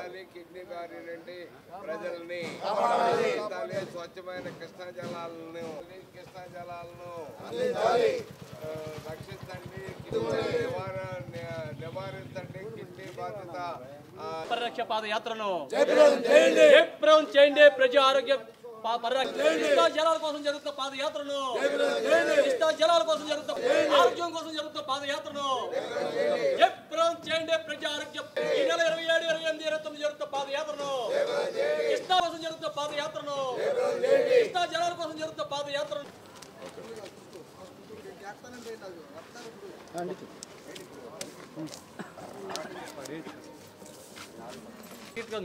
కాపాడాలి, కిడ్నీ బారి నుండి ప్రజల్ని స్వచ్ఛమైన కృష్ణా జలాలను రక్షించండి, నివారించండి. కిడ్నీ బాధిత పరిరక్ష పాదయాత్రను జయప్రదం చేయండి. ప్రజా ఆరోగ్య కృష్ణా జలాల కోసం జరుగుతున్న పాదయాత్రను, కృష్ణా జలాల కోసం జరుగుతున్న ఆరోగ్యం కోసం జరుగుతున్న పాదయాత్రను జయప్రదం చేయండి. ప్రజా ఆరోగ్యం ఈ నెల 27, 28, 29 జరుగుతున్న పాదయాత్రను, కృష్ణా కోసం జరుగుతున్న పాదయాత్రను, కృష్ణా జలాల కోసం జరుగుతున్న పాదయాత్రను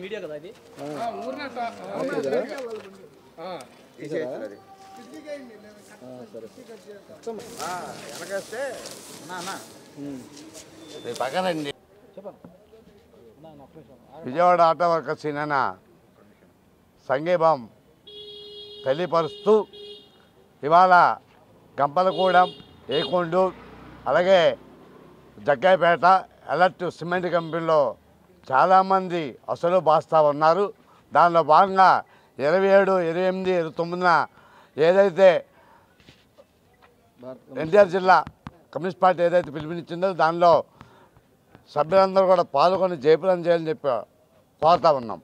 మీడియా కదా ఇది పక్కనండి. విజయవాడ ఆటో వర్కర్స్ యూనియన్ సంఘీభావం తెలియపరుస్తూ ఇవాళ గంపలగూడెం, ఏకొండు, అలాగే జగ్గాయపేట ఎలర్ట్ సిమెంట్ కంపెనీలో చాలామంది అసలు బాస్తా ఉన్నారు. దానిలో భాగంగా 27, 28, 29 ఏదైతే ఎన్టీఆర్ జిల్లా కమ్యూనిస్ట్ పార్టీ ఏదైతే పిలుపునిచ్చిందో దానిలో సభ్యులందరూ కూడా పాల్గొని జయప్రదం చేయాలని చెప్పి కోరుతా ఉన్నాం.